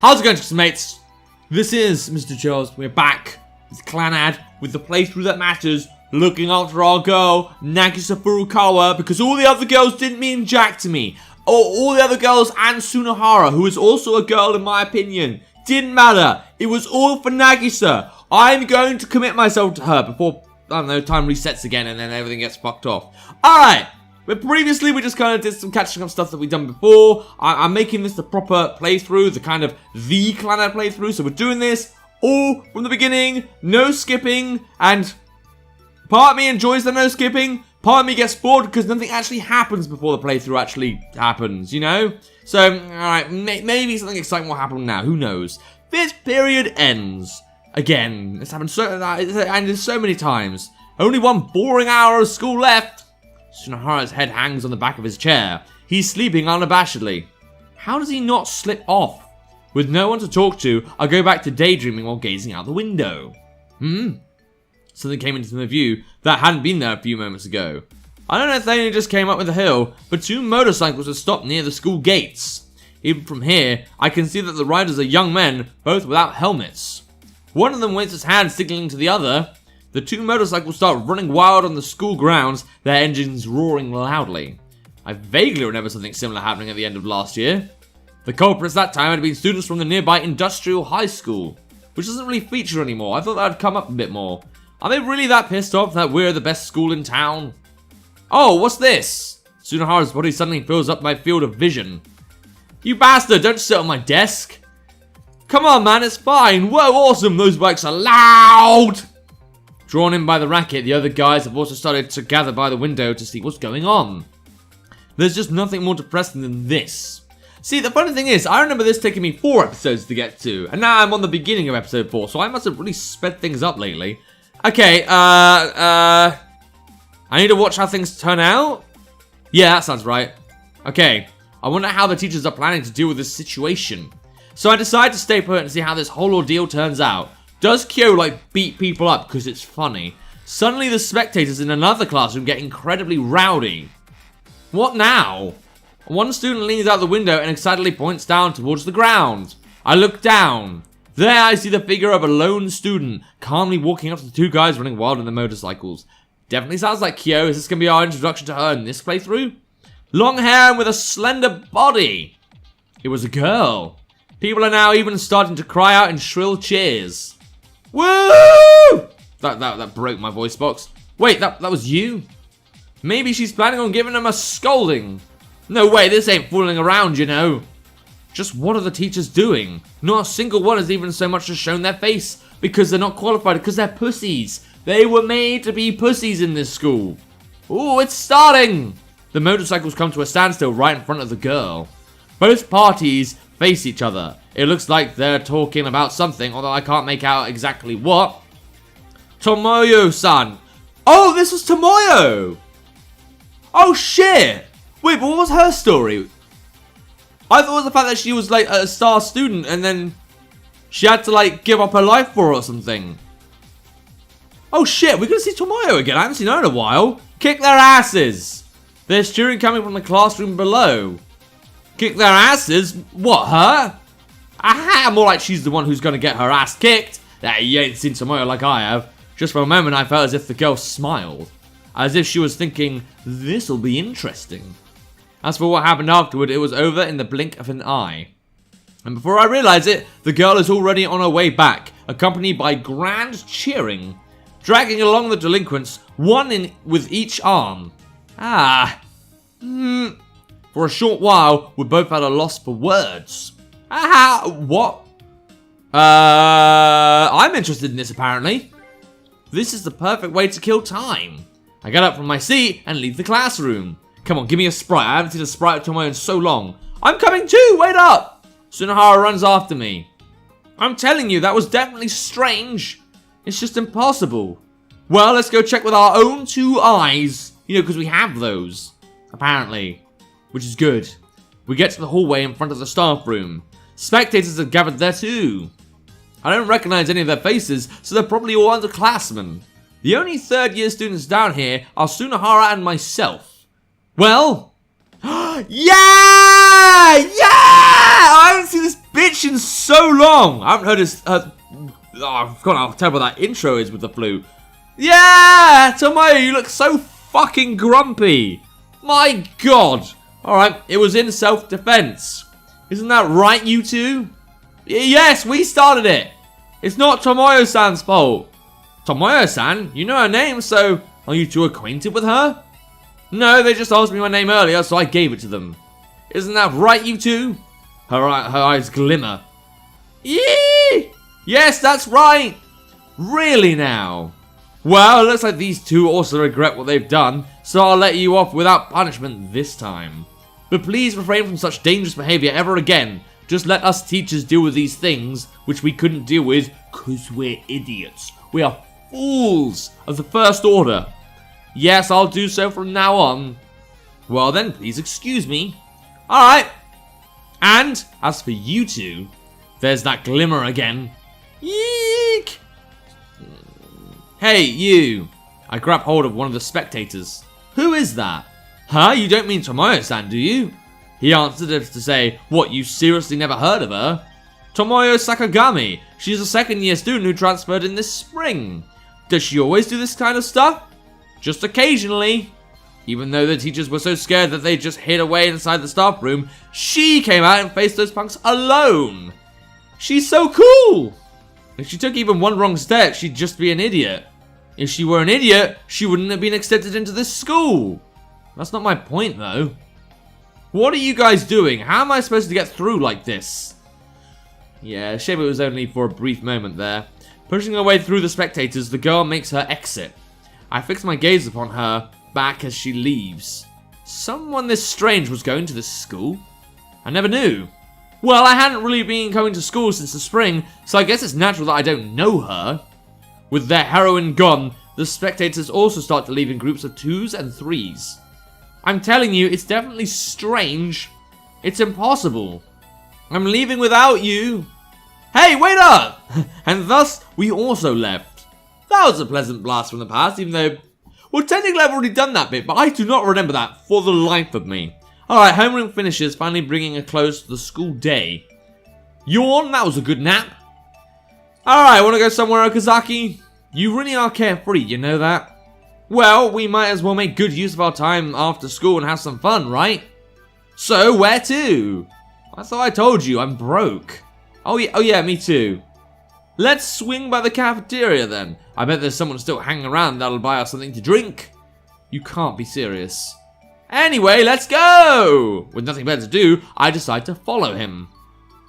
How's it going, mates? This is Mrjacharles. We're back with Clannad, with the playthrough that matters, looking after our girl, Nagisa Furukawa, because all the other girls didn't mean jack to me. All the other girls and Tsunohara, who is also a girl in my opinion, didn't matter. It was all for Nagisa. I'm going to commit myself to her before, I don't know, time resets again and then everything gets fucked off. Alright. But previously, we just kind of did some catching up stuff that we've done before. I'm making this the proper playthrough, the Clannad playthrough. So we're doing this all from the beginning, no skipping. And part of me enjoys the no skipping. Part of me gets bored because nothing actually happens before the playthrough actually happens, you know? So, alright, maybe something exciting will happen now. Who knows? This period ends. Again, it's happened so many times. Only one boring hour of school left. Tsunohara's head hangs on the back of his chair. He's sleeping unabashedly. How does he not slip off? With no one to talk to, I go back to daydreaming while gazing out the window. Something came into my view that hadn't been there a few moments ago. I don't know if they only just came up with the hill, but two motorcycles are stopped near the school gates. Even from here, I can see that the riders are young men, both without helmets. One of them waves his hand signaling to the other. The two motorcycles start running wild on the school grounds, their engines roaring loudly. I vaguely remember something similar happening at the end of last year. The culprits that time had been students from the nearby industrial high school, which doesn't really feature anymore. I thought that would come up a bit more. Are they really that pissed off that we're the best school in town? Oh, what's this? Tsunohara's body suddenly fills up my field of vision. You bastard, don't sit on my desk. Come on, man, it's fine. Whoa, awesome, those bikes are loud. Drawn in by the racket, the other guys have also started to gather by the window to see what's going on. There's just nothing more depressing than this. See, the funny thing is, I remember this taking me 4 episodes to get to, and now I'm on the beginning of episode 4, so I must have really sped things up lately. Okay, I need to watch how things turn out? Yeah, that sounds right. Okay, I wonder how the teachers are planning to deal with this situation. So I decide to stay put and see how this whole ordeal turns out. Does Kyo, beat people up because it's funny? Suddenly the spectators in another classroom get incredibly rowdy. What now? One student leans out the window and excitedly points down towards the ground. I look down. There I see the figure of a lone student, calmly walking up to the two guys running wild on their motorcycles. Definitely sounds like Kyo. Is this going to be our introduction to her in this playthrough? Long hair and with a slender body. It was a girl. People are now even starting to cry out in shrill cheers. Woo! That broke my voice box. Wait, that was you? Maybe she's planning on giving them a scolding. No way, this ain't fooling around, you know. Just what are the teachers doing? Not a single one has even so much as shown their face, because they're not qualified, because they're pussies. They were made to be pussies in this school. Ooh, it's starting! The motorcycles come to a standstill right in front of the girl. Both parties face each other. It looks like they're talking about something, although I can't make out exactly what. Tomoyo-san. Oh, this was Tomoyo! Oh, shit! Wait, but what was her story? I thought it was the fact that she was, a star student, and then she had to, give up her life for it or something. Oh, shit, we're gonna see Tomoyo again. I haven't seen her in a while. Kick their asses! There's cheering coming from the classroom below. Kick their asses? What, her? Aha! More like she's the one who's gonna get her ass kicked. You ain't seen Tomoyo like I have. Just for a moment I felt as if the girl smiled. As if she was thinking, this'll be interesting. As for what happened afterward, it was over in the blink of an eye. And before I realize it, the girl is already on her way back, accompanied by grand cheering. Dragging along the delinquents, one with each arm. For a short while, we're both at a loss for words. What? I'm interested in this apparently. This is the perfect way to kill time. I get up from my seat and leave the classroom. Come on, give me a Sprite. I haven't seen a Sprite of Tomoyo in so long. I'm coming too, wait up! Tsunohara runs after me. I'm telling you, that was definitely strange. It's just impossible. Well, let's go check with our own 2 eyes. You know, because we have those. Apparently. Which is good. We get to the hallway in front of the staff room. Spectators have gathered there too. I don't recognize any of their faces, so they're probably all underclassmen. The only 3rd year students down here are Tsunohara and myself. Well, Yeah! Yeah! I haven't seen this bitch in so long. I haven't heard his... I forgot how terrible that intro is with the flu. Yeah! Tomoyo, you look so fucking grumpy. My god. Alright, it was in self-defense. Isn't that right, you two? Yes, we started it. It's not Tomoyo-san's fault. Tomoyo-san? You know her name, so are you two acquainted with her? No, they just asked me my name earlier, so I gave it to them. Isn't that right, you two? Her eyes glimmer. Yee! Yes, that's right. Really now? Well, it looks like these two also regret what they've done, so I'll let you off without punishment this time. But please refrain from such dangerous behavior ever again. Just let us teachers deal with these things, which we couldn't deal with, cause we're idiots. We are fools of the first order. Yes, I'll do so from now on. Well then, please excuse me. Alright. And, as for you two, there's that glimmer again. Yeek! Hey, you. I grab hold of one of the spectators. Who is that? Huh? You don't mean Tomoyo-san, do you? He answered as to say, what, you seriously never heard of her? Tomoyo Sakagami. She's a second-year student who transferred in this spring. Does she always do this kind of stuff? Just occasionally. Even though the teachers were so scared that they just hid away inside the staff room, she came out and faced those punks alone. She's so cool. If she took even one wrong step, she'd just be an idiot. If she were an idiot, she wouldn't have been accepted into this school. That's not my point, though. What are you guys doing? How am I supposed to get through like this? Yeah, shame it was only for a brief moment there. Pushing her way through the spectators, the girl makes her exit. I fix my gaze upon her back as she leaves. Someone this strange was going to this school? I never knew. Well, I hadn't really been going to school since the spring, so I guess it's natural that I don't know her. With their heroine gone, the spectators also start to leave in groups of 2s and 3s. I'm telling you, it's definitely strange. It's impossible. I'm leaving without you. Hey, wait up! And thus, we also left. That was a pleasant blast from the past, even though... Well, technically I've already done that bit, but I do not remember that for the life of me. Alright, homeroom finishes, finally bringing a close to the school day. Yawn, that was a good nap. Alright, wanna go somewhere, Okazaki? You really are carefree, you know that? Well, we might as well make good use of our time after school and have some fun, right? So, where to? I thought I told you, I'm broke. Oh yeah, me too. Let's swing by the cafeteria then. I bet there's someone still hanging around that'll buy us something to drink. You can't be serious. Anyway, let's go! With nothing better to do, I decide to follow him.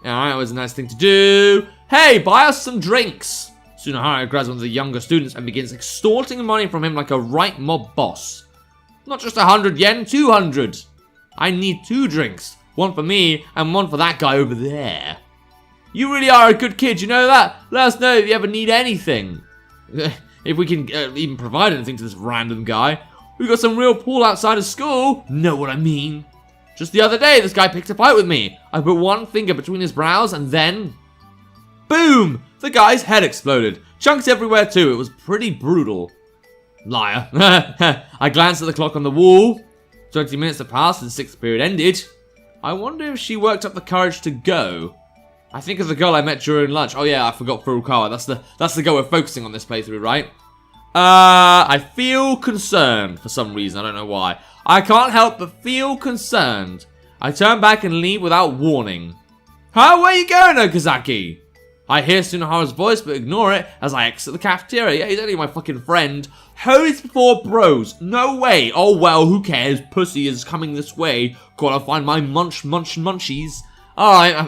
Alright, that was a nice thing to do. Hey, buy us some drinks. Tsunohara grabs one of the younger students and begins extorting money from him like a right mob boss. Not just 100 yen, 200. I need 2 drinks. One for me and one for that guy over there. You really are a good kid, you know that? Let us know if you ever need anything. If we can even provide anything to this random guy. We got some real pool outside of school. Know what I mean? Just the other day, this guy picked a fight with me. I put one finger between his brows and then... Boom! The guy's head exploded. Chunks everywhere too. It was pretty brutal. Liar. I glanced at the clock on the wall. 20 minutes had passed and the 6th period ended. I wonder if she worked up the courage to go. I think of the girl I met during lunch. Oh yeah, I forgot Furukawa. That's the girl we're focusing on this playthrough, right? I feel concerned for some reason. I don't know why. I can't help but feel concerned. I turn back and leave without warning. Huh? Where are you going, Okazaki? I hear Tsunohara's voice, but ignore it as I exit the cafeteria. Yeah, he's only my fucking friend. Hoes before bros. No way. Oh well, who cares? Pussy is coming this way. Gotta find my munchies. Alright, I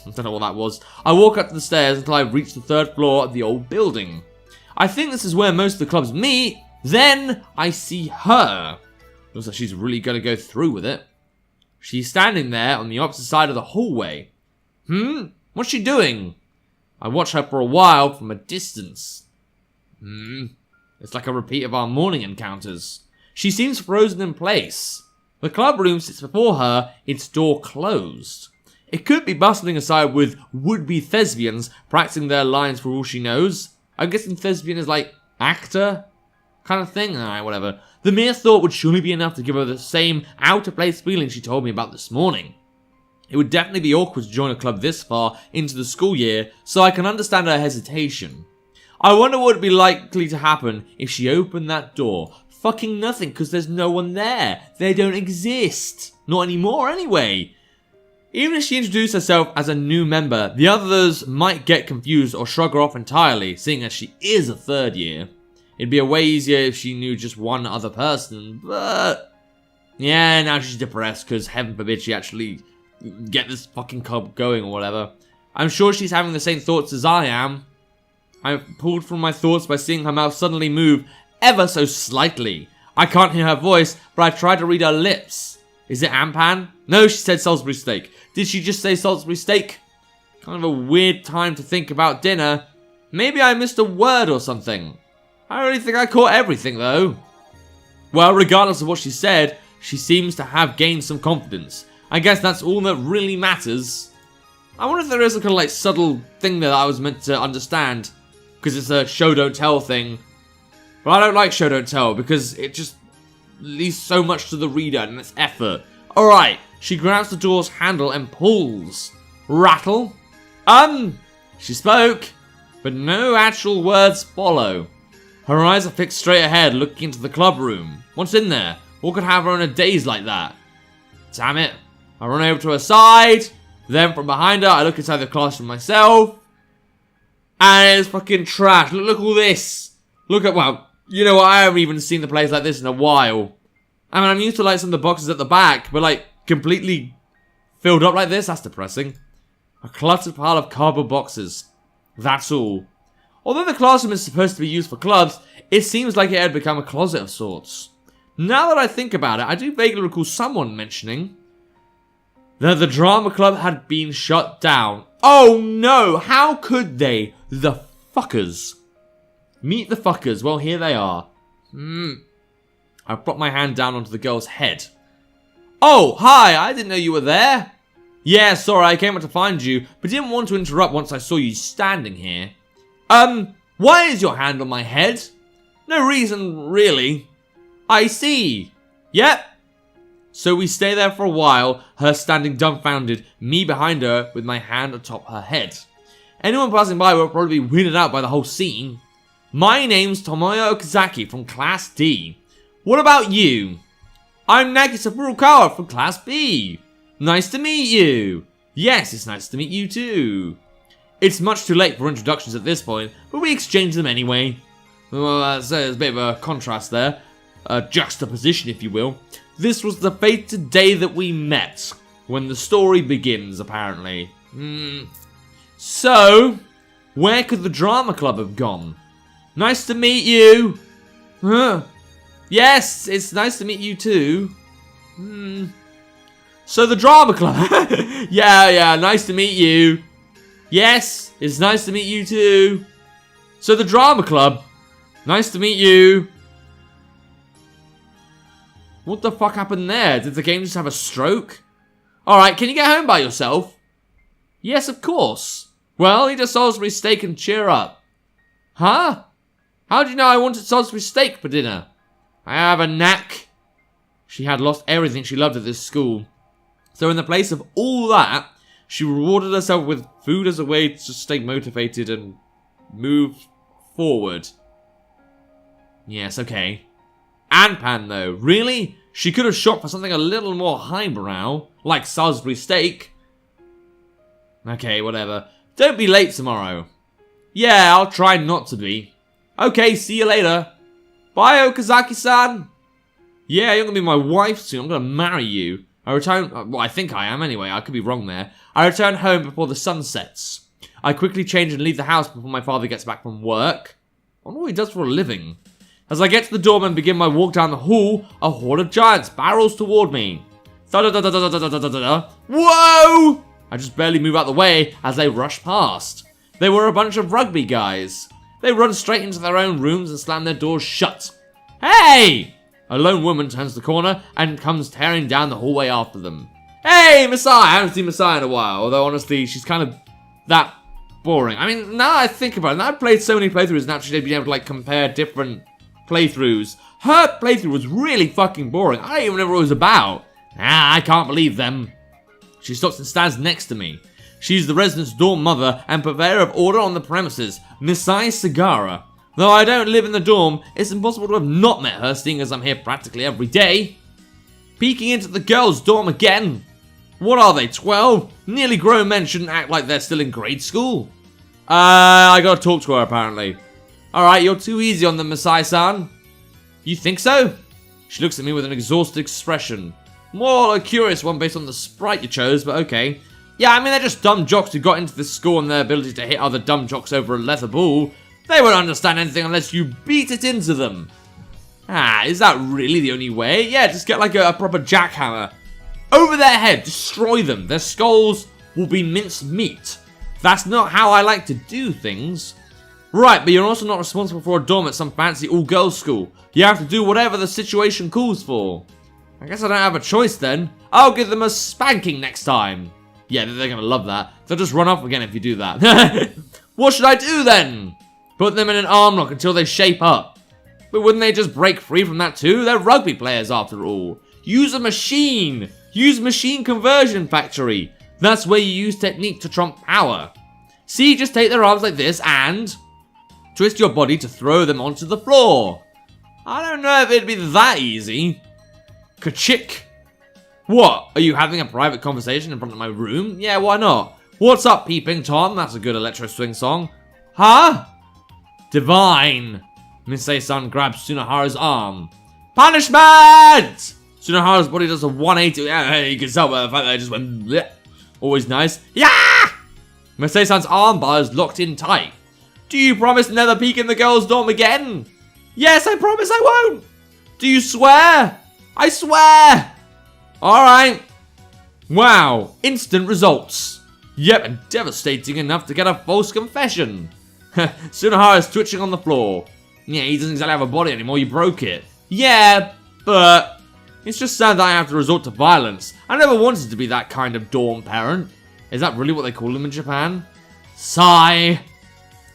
don't know what that was. I walk up the stairs until I reach the 3rd floor of the old building. I think this is where most of the clubs meet. Then I see her. Looks like she's really gonna go through with it. She's standing there on the opposite side of the hallway. What's she doing? I watch her for a while from a distance. It's like a repeat of our morning encounters. She seems frozen in place. The club room sits before her, its door closed. It could be bustling aside with would-be thespians practicing their lines for all she knows. I'm guessing thespian is like actor? kind of thing. Alright, whatever. The mere thought would surely be enough to give her the same out-of-place feeling she told me about this morning. It would definitely be awkward to join a club this far into the school year, so I can understand her hesitation. I wonder what would be likely to happen if she opened that door. Fucking nothing, because there's no one there. They don't exist. Not anymore, anyway. Even if she introduced herself as a new member, the others might get confused or shrug her off entirely, seeing as she is a third year. It'd be a way easier if she knew just one other person, but... yeah, now she's depressed, because heaven forbid she actually get this fucking club going or whatever. I'm sure she's having the same thoughts as I am. I pulled from my thoughts by seeing her mouth suddenly move ever so slightly. I can't hear her voice, but I tried to read her lips. Is it Ampan? No, she said Salisbury steak. Did she just say Salisbury steak? Kind of a weird time to think about dinner. Maybe I missed a word or something. I don't really think I caught everything though. Well, regardless of what she said, she seems to have gained some confidence. I guess that's all that really matters. I wonder if there is a kind of like subtle thing that I was meant to understand. Because it's a show don't tell thing. But I don't like show don't tell because it just leaves so much to the reader and its effort. Alright, she grabs the door's handle and pulls. Rattle? She spoke, but no actual words follow. Her eyes are fixed straight ahead, looking into the club room. What's in there? What could have her in a daze like that? Damn it. I run over to her side. Then from behind her, I look inside the classroom myself. And it's fucking trash. Look at all this. Look at, well, you know what? I haven't even seen the place like this in a while. I mean, I'm used to like some of the boxes at the back, but like completely filled up like this? That's depressing. A cluttered pile of cardboard boxes. That's all. Although the classroom is supposed to be used for clubs, it seems like it had become a closet of sorts. Now that I think about it, I do vaguely recall someone mentioning that the drama club had been shut down. Oh no, how could they? The fuckers. Meet the fuckers. Well, here they are. I put my hand down onto the girl's head. Oh, hi, I didn't know you were there. Yeah, sorry, I came up to find you, but didn't want to interrupt once I saw you standing here. Why is your hand on my head? No reason, really. I see. Yep. So we stay there for a while, her standing dumbfounded, me behind her with my hand atop her head. Anyone passing by will probably be weirded out by the whole scene. My name's Tomoya Okazaki from Class D. What about you? I'm Nagisa Furukawa from Class B. Nice to meet you. Yes, it's nice to meet you too. It's much too late for introductions at this point, but we exchange them anyway. Well, there's a bit of a contrast there. A juxtaposition, if you will. This was the fated day that we met, when the story begins, apparently. So, where could the drama club have gone? Nice to meet you. Huh. Yes, it's nice to meet you too. So the drama club. yeah, nice to meet you. Yes, it's nice to meet you too. So the drama club. Nice to meet you. What the fuck happened there? Did the game just have a stroke? Alright, can you get home by yourself? Yes, of course. Well, eat a Salisbury steak and cheer up. Huh? How do you know I wanted Salisbury steak for dinner? I have a knack. She had lost everything she loved at this school. So in the place of all that, she rewarded herself with food as a way to stay motivated and move forward. Yes, okay. Anpan though, really? She could have shot for something a little more highbrow, like Salisbury steak. Okay, whatever. Don't be late tomorrow. Yeah, I'll try not to be. Okay, see you later. Bye, Okazaki-san. Yeah, you're gonna be my wife soon. I'm gonna marry you. I return. Well, I think I am anyway. I could be wrong there. I return home before the sun sets. I quickly change and leave the house before my father gets back from work. I wonder what he does for a living. As I get to the dorm and begin my walk down the hall, a horde of giants barrels toward me. Whoa! I just barely move out the way as they rush past. They were a bunch of rugby guys. They run straight into their own rooms and slam their doors shut. Hey! A lone woman turns the corner and comes tearing down the hallway after them. Hey, Messiah! I haven't seen Messiah in a while, although honestly, she's kind of that boring. I mean, now I think about it, now I've played so many playthroughs and actually been able to like compare different playthroughs. Her playthrough was really fucking boring. I don't even know what it was about. I can't believe them. She stops and stands next to me. She's the resident's dorm mother and purveyor of order on the premises, Misai Sagara. Though I don't live in the dorm, it's impossible to have not met her, seeing as I'm here practically every day. Peeking into the girls' dorm again. What are they, 12? Nearly grown men shouldn't act like they're still in grade school. I gotta talk to her apparently. Alright, you're too easy on them, Misai-san. You think so? She looks at me with an exhausted expression. More a curious one based on the sprite you chose, but okay. Yeah, I mean, they're just dumb jocks who got into this school and their ability to hit other dumb jocks over a leather ball. They won't understand anything unless you beat it into them. Is that really the only way? Yeah, just get like a proper jackhammer. Over their head, destroy them. Their skulls will be minced meat. That's not how I like to do things. Right, but you're also not responsible for a dorm at some fancy all-girls school. You have to do whatever the situation calls for. I guess I don't have a choice then. I'll give them a spanking next time. Yeah, they're gonna love that. They'll just run off again if you do that. What should I do then? Put them in an arm lock until they shape up. But wouldn't they just break free from that too? They're rugby players after all. Use a machine. Use machine conversion factory. That's where you use technique to trump power. See, just take their arms like this and twist your body to throw them onto the floor. I don't know if it'd be that easy. Ka-chick. What? Are you having a private conversation in front of my room? Yeah, why not? What's up, Peeping Tom? That's a good electro swing song. Huh? Divine. Misai-san grabs Tsunohara's arm. Punishment! Tsunohara's body does a 180. Yeah, you can tell by the fact that I just went bleh. Always nice. Yeah! Misai-san's armbar is locked in tight. Do you promise to never peek in the girls' dorm again? Yes, I promise I won't. Do you swear? I swear. Alright. Wow. Instant results. Yep, and devastating enough to get a false confession. Tsunohara's twitching on the floor. Yeah, he doesn't exactly have a body anymore, you broke it. Yeah, but it's just sad that I have to resort to violence. I never wanted to be that kind of dorm parent. Is that really what they call them in Japan? Sigh.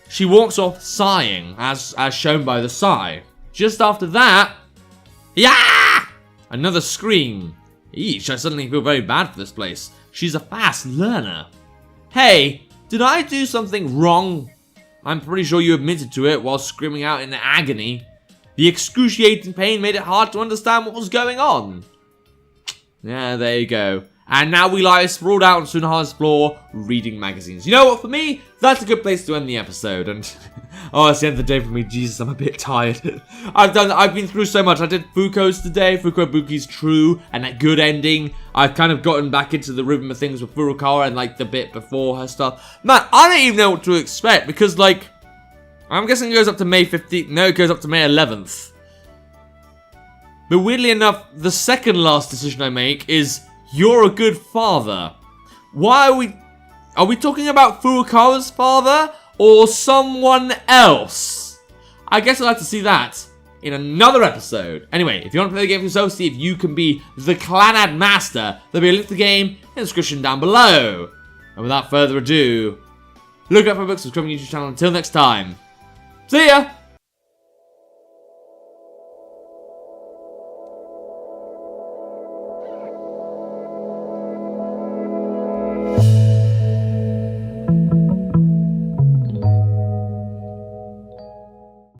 She walks off sighing, as shown by the sigh. Just after that, yeah! Another scream. Eesh, I suddenly feel very bad for this place. She's a fast learner. Hey, did I do something wrong? I'm pretty sure you admitted to it while screaming out in agony. The excruciating pain made it hard to understand what was going on. Yeah, there you go. And now we lie sprawled out on Tsunohara's floor, reading magazines. You know what, for me, that's a good place to end the episode. And, oh, it's the end of the day for me. Jesus, I'm a bit tired. I've been through so much. I did Fuko's today, Fukobuki's True, and that good ending. I've kind of gotten back into the rhythm of things with Furukawa and, like, the bit before her stuff. Man, I don't even know what to expect, because, like, I'm guessing it goes up to May 15th. No, it goes up to May 11th. But weirdly enough, the second last decision I make is, you're a good father. Why are we talking about Furukawa's father or someone else? I guess I'd like to see that in another episode. Anyway, if you want to play the game for yourself, see if you can be the Clannad master, there'll be a link to the game in the description down below. And without further ado, look up for books, subscribe to my YouTube channel. Until next time, see ya!